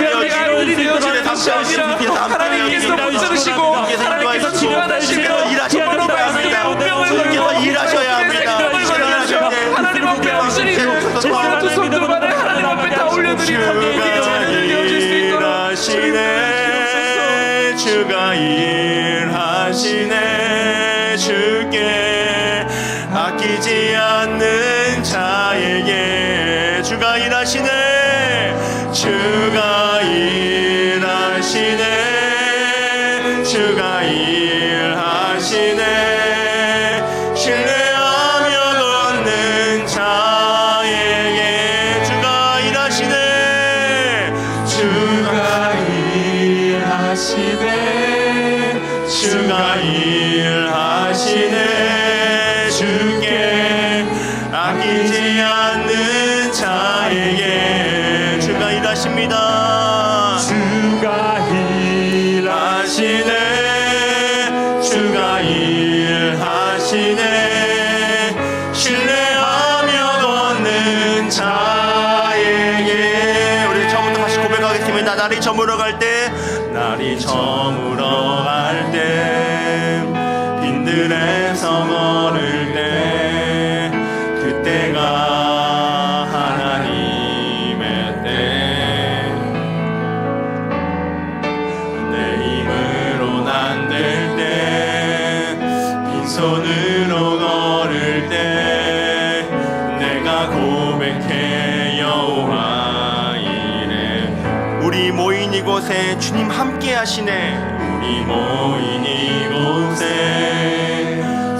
되어주시고 주님의 함께하시고 주님께서 함께하시고 주님께서 치료하시고 일하셔야 합니다. 주님께서 일하셔야 합니다. 하나님 앞에 확실히 제대로 두 손들만을 하나님 앞에 다 올려드리고 일하시네 주가 일하시네 주께 아끼지 않는 자에게 주가 일하시네 주가 일하시네 주가 일하시네 신뢰하며 걷는 자에게 주가 일하시네 주가 일하시네 주가 일하시네 주께 아끼지 않는 자에게 주가 일하십니다. 주가 일하시네 주가 일하시네 신뢰하며 걷는 자에게 우리 처음부터 다시 고백하겠습니다. 날이 저물어 갈 때 날이 저물어 갈 때 빈들에서 걸을 때 그때가 하나님의 때 내 힘으로 안 될 때 빈손으로 걸을 때 내가 고백해 여호와 이래 우리 모인 이곳에 주님 함께 하시네 우리 모인 이곳에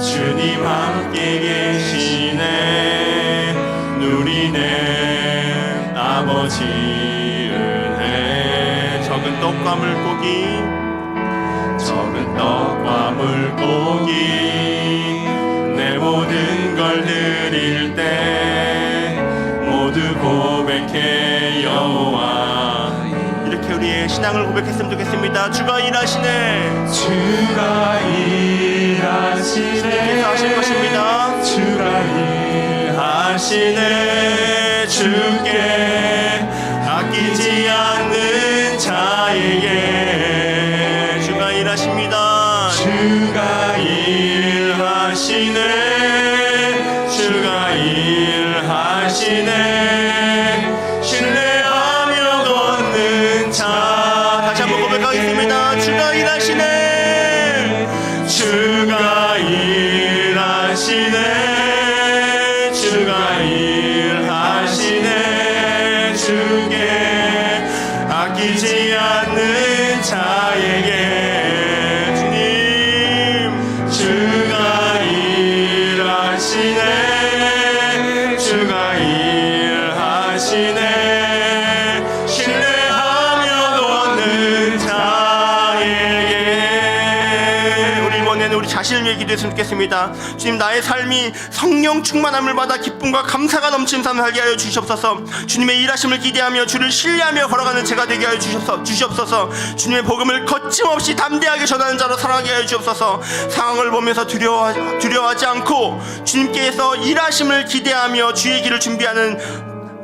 주님 함께 계시네 누리네 아버지 은혜 적은 떡과 물고기 적은 떡과 물고기 내 모든 걸 드릴 때 모두 고백해 여호와 이렇게 우리의 신앙을 고백했으면 좋겠습니다. 주가 일하시네 주가 일하시네 주께서 하실 것입니다. 주가 일하시네 주께 아끼지 않는 자에게 주가 일하십니다. 주가 일하시네 주가 일하시네 신뢰하며 걷는 자 다시 한번 고백하겠습니다. 주가 일하시네 주가 일하시네 주가 일하시네 주께 아끼지 않는 자에게 주님 주가 일하시네 주가 일하시네 신뢰하며 걷는 자에게 우리 이번에는 우리 자신을 위해 기도했으면 좋겠습니다. 주님 나의 삶이 성령 충만함을 받아 기쁨과 감사가 넘치는 삶을 살게 하여 주시옵소서. 주님의 일하심을 기대하며 주를 신뢰하며 걸어가는 제가 되게 하여 주시옵소서. 주님의 복음을 거침없이 담대하게 전하는 자로 살아가게 하여 주옵소서. 상황을 보면서 두려워하지 않고 주님께서 일하심을 기대하며 주의 길을 준비하는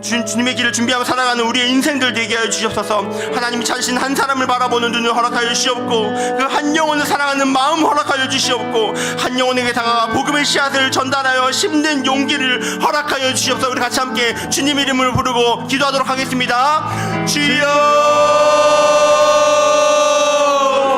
주님의 길을 준비하며 살아가는 우리의 인생들 되게 하여 주시옵소서. 하나님이 자신 한 사람을 바라보는 눈을 허락하여 주시옵고 그 한 영혼을 사랑하는 마음 허락하여 주시옵고 한 영혼에게 다가가 복음의 씨앗을 전달하여 심는 용기를 허락하여 주시옵소서. 우리 같이 함께 주님 이름을 부르고 기도하도록 하겠습니다. 주여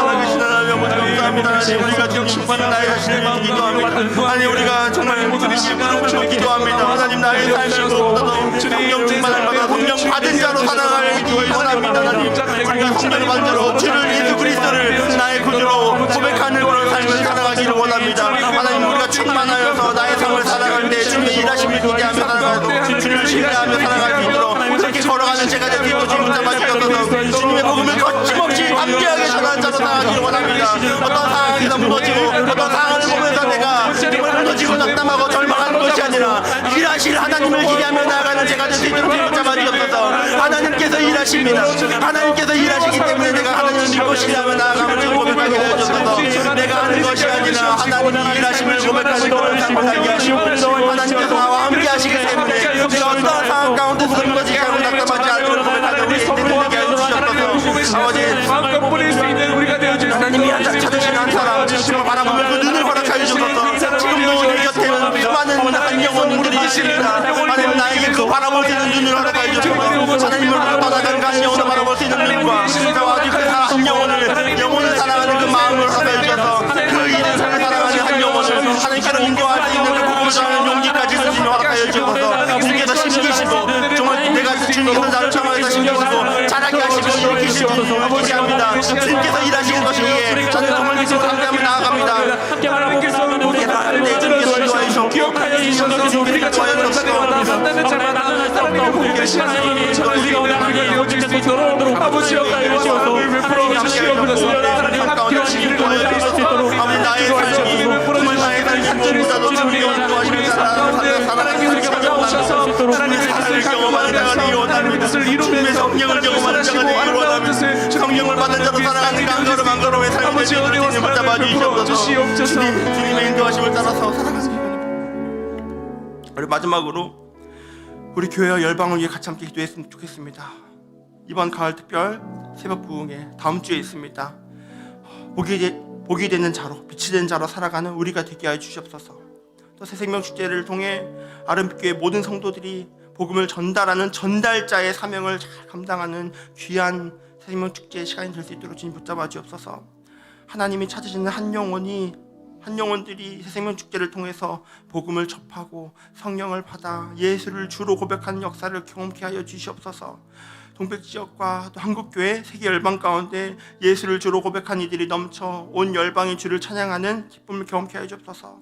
살아계신 하나님 아버지 감사합니다. 하나님 우리가 주님 나의 자신을 위해 기도합니다. 하나님 우리가 정말 주님 이름으로 기도합니다. 하나님 나의 삶을 무엇보다도 성령 충만을 받아 성령 받은 자로 살아가기 원합니다. 하나님 우리가 성령을 받들어 주를 예수 그리스도를 나의 구주로 고백하는 그런 삶을 살아가기를 원합니다. 하나님 우리가 충만하여서 나의 삶을 살아갈 때 주님의 일하심을 기대하며 살아가고 주를 신뢰하며 살아갈 수 있도록 그렇게 걸어가는 제가 될 수 있도록 주님 잡아주셔서 주님의 복음을 거침없이 담대하게 전하는 자로 살아가기를 원합니다. 어떤 상황에서 무너지고 어떤 상황을 보면서 내가 무너지고 낙담하고 절망하는 것이 아니라 일하실 하나님을 기대하며 나아가는 제가 될 수 있도록 주님 잡아주셔서 하나님께서 일하십니다. 하나님께서 일하시기 때문에 내가 하나님을 믿고 신뢰하며 나아가면 주님 고백하게 해주셔서 내가 하는 것이 아니라 하나님이 일하심을 고백하는 그런 삶을 살게 하시고 하나님께서 나와 함께 하시기 때문에 내가 어떠한 상황 가운데서 무너지지 않고 낙담하지 않고 고백하는 우리 인생들 되게 해주셨소서. 아버지 마음껏 뿌릴 수 있는 우리가 되어주시옵소서. 하나님이 찾으신 한 사람 정말 바라보며 그 눈을 허락하여 주셔서 지금도 내 곁에는 수많은 한 영혼들이 있습니다. 하나님 나에게 그 바라볼 수 있는 눈을 허락하여 주셔서 하나님을 떠나간 그 한 영혼을 바라볼 수 있는 눈과 아주 그 한 영혼을 사랑하는 그 마음을 허락하여 주셔서 그 일을 사랑하는 한 영혼을 하나님께로 인도할 수 있는 그 복음을 전하는 용기까지 주님 허락하여 주셔서 주님께서 심기시고 정말 내가 주님께서 나를 참아서 심기시고 자라게 하시고 일으키실 주님을 기대합니다. 주님께서 일하시는 것이기에 저는 정말 믿고 감사하며 나아갑니다. 함께 바라보고 나아가는 우리 우리의 삶을 내 주님께서 인도하여 주시고 기억하여 주셔서 주셔서 우리가 전하는 자리와 만나는 자마다 하나님의 복을 계시하시고 전하시고 우리가 이어질 수 있도록 아버지여 나의 마음을 베풀어 주시옵소서. 하나님 함께 하시기를 원하옵소서. 아버지 나의 삶이 정말 나의 삶이 무엇보다도 중요한 것이 하나님께서 찾아오셔서 하나님의 뜻을 경험하면서 하나님의 뜻을 이루면서 성령을 경험하는 자가 되기를 원합니다. 성령을 받은 자로 살아가는 강걸음 한 걸음의 삶이 되기를 주님 붙잡아 주시옵소서. 주님의 인도하심을 따라서 살아가는 기분. 우리 마지막으로 우리 교회와 열방을 위해 같이 함께 기도했으면 좋겠습니다. 이번 가을 특별 새벽 부흥회 다음 주에 있습니다. 복이 되는 자로, 빛이 되는 자로 살아가는 우리가 되게 하여 주시옵소서. 또 새생명 축제를 통해 아름빛교회 모든 성도들이 복음을 전달하는 전달자의 사명을 잘 감당하는 귀한 새생명 축제의 시간이 될 수 있도록 주님 붙잡아 주옵소서. 하나님이 찾으시는 한 영혼들이 새생명 축제를 통해서 복음을 접하고 성령을 받아 예수를 주로 고백하는 역사를 경험케 하여 주시옵소서. 동백 지역과 또 한국교회 세계 열방 가운데 예수를 주로 고백한 이들이 넘쳐 온 열방이 주를 찬양하는 기쁨을 경험케 하여 주옵소서.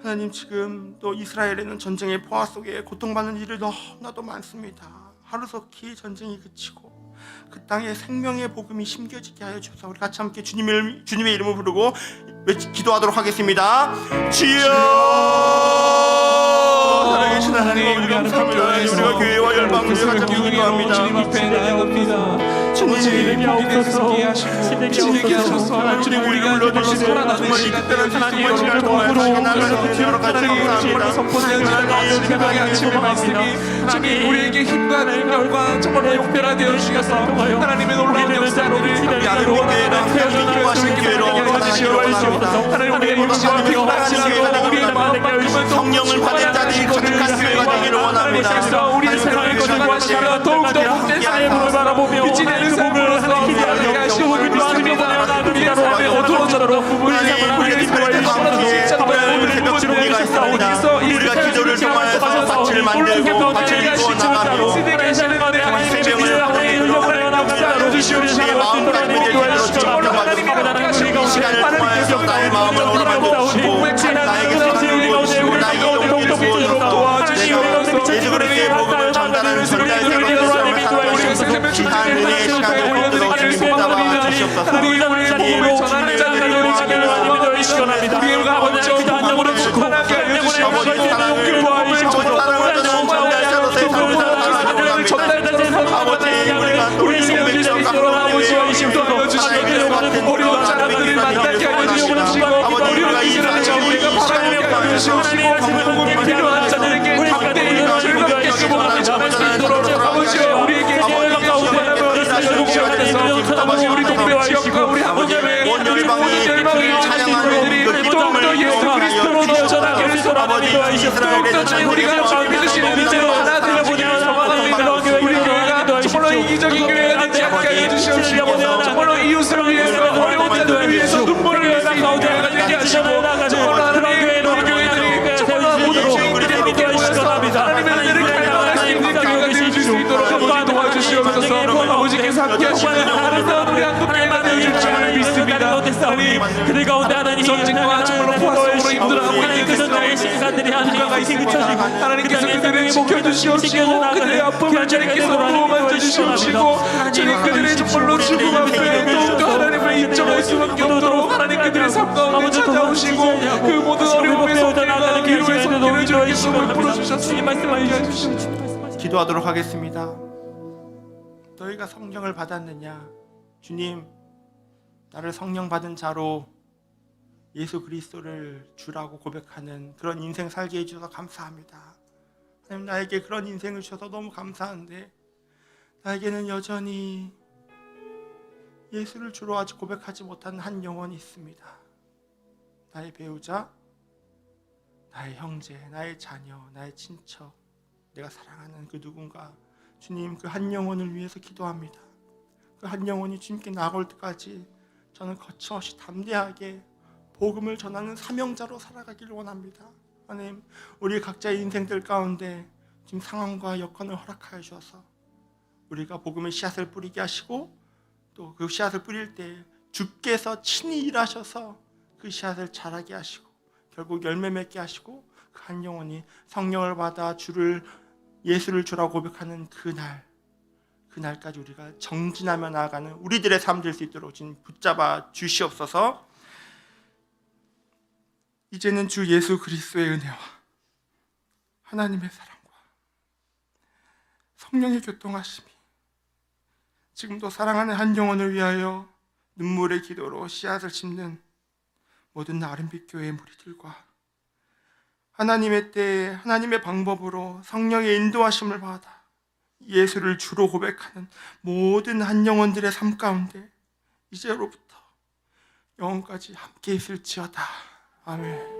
하나님, 지금 또 이스라엘에는 전쟁의 포화 속에 고통받는 일이 너무나도 많습니다. 하루속히 전쟁이 그치고 그 땅에 생명의 복음이 심겨지게 하여 주옵소서. 우리 같이 함께 주님의 이름을 부르고 기도하도록 하겠습니다. 주여, 살아계신 하나님, 우리 감사합니다. 우리가 교회와 열방을 위해 같이 기도합니다. 주님 앞에 나아갑니다. 주님 복이 되게 하시고 지내게 하셔서 주님 우리가 정말로 살아나는 시간들을 하나님의 복으로 하나님의 정말로 선포되는 새벽의 아침을 말씀이 주님 우리에게 힘과 능력과 정말로 역별하되어 주셔서 하나님의 놀라운 역사로 우리 아름답게 태어나는 교회로 만드시옵소서. 하나님 우리의 육신과 평안하시고 우리의 마음만큼은 성령을 받은 자들이 거룩한 교회가 되기를 원합니다. 우리의 생활을 거듭하시며 더욱더 복된 삶을 바라보며 빛이 되는 삶으로서 살아가게 하시고 우리를 도와주며 우리의 삶의 어두워져도록 우리의 삶을 다시는 우리가 기도를 통하여서 밭을 만들고 밭을 이루어 나가며 생명을 우리의 마음과 믿음으로 지켜봐주시고 이 시간을 통하여서 나의 마음을 허락하여 주시고 나에게 생명을 주시고 나에게 용기를 부어주시고 예수 그리스도의 복음을 전달하는 전달자로 귀한 은혜의 시간을 얻도록 주님 붙잡아 주시옵소서. 우리의 복음을 전하는 자들을 위하여 우리가 먼저 복음으로 축복하게 하여 주시옵소서. 아버지 사랑을 전달하는 전달자로 세상을 살아가기를 원합니다. 아버지 우리가 또 이 동백지역 하여 주시옵소서. 우리와 사람들을 만나게 하여 주시옵소서. 우리가 이 우리가 바라보게 하여 주시옵소서. 복음이 필요한 자들에게 담대히 즐겁게 주복하며 전할 수 있도록 아버지여 우리에게 우리 동백 지역과 우리 한국교회 온 열방이 찬양하는 그 더욱더 예수 그리스도로 넘쳐나게 아버지 이스라엘의 우리가 믿으시는 믿음으로 하나 되어보기를 소망합니다. 우리 교회가 정말로 이기적인 교회가 되지 않게 해주시옵시고 정말로 이웃을 위해서 어려운 자들을 위해서 눈물을 위해서 교회가 되게 하시고 정말로 하나님 우리 교회들이 정말로 모든 죄인들이 함께 모여서 하나님의 은혜를 갈망할 수 있는 교회가 될 수 있도록 아버지 도와주시옵소서. 아버지께서 함께 하시는 아름다운 우리 한국교회가 되실 줄 믿습니다. 그들 가운데 하나님 전쟁과 정말로 포화속으로 힘들어하고 있는 그들의 시간들이 하나님 붙여주고 하나님께서 그들을 지켜주시옵시고 그들의 아픔을 주님께서 보호해 주시옵시고 주님 그들의 정말로 죽음 앞에 더욱더 하나님을 인정할 수밖에 없도록 하나님 그들의 삶 가운데 찾아오시고 그 모든 어려움에서 나아가는 기회의 손길을 주님께서 풀어주셨으니 말씀하여 주시옵소서. 기도하도록 하겠습니다. 너희가 성령을 받았느냐? 주님, 나를 성령 받은 자로 예수 그리스도를 주라고 고백하는 그런 인생 살게 해주셔서 감사합니다. 하나님, 나에게 그런 인생을 주셔서 너무 감사한데 나에게는 여전히 예수를 주로 아직 고백하지 못한 한 영혼이 있습니다. 나의 배우자, 나의 형제, 나의 자녀, 나의 친척, 내가 사랑하는 그 누군가. 주님, 그 한 영혼을 위해서 기도합니다. 그 한 영혼이 주님께 나아올 때까지 저는 거침없이 담대하게 복음을 전하는 사명자로 살아가기를 원합니다. 하나님, 우리 각자의 인생들 가운데 지금 상황과 여건을 허락하여 주셔서 우리가 복음의 씨앗을 뿌리게 하시고 또 그 씨앗을 뿌릴 때 주께서 친히 일하셔서 그 씨앗을 자라게 하시고 결국 열매 맺게 하시고 그 한 영혼이 성령을 받아 예수를 주라고 고백하는 그날까지 우리가 정진하며 나아가는 우리들의 삶 될 수 있도록 주님 붙잡아 주시옵소서. 이제는 주 예수 그리스도의 은혜와 하나님의 사랑과 성령의 교통하심이 지금도 사랑하는 한 영혼을 위하여 눈물의 기도로 씨앗을 심는 모든 아름빛 교회의 무리들과 하나님의 때에 하나님의 방법으로 성령의 인도하심을 받아 예수를 주로 고백하는 모든 한 영혼들의 삶 가운데 이제로부터 영원까지 함께 있을지어다. 아멘.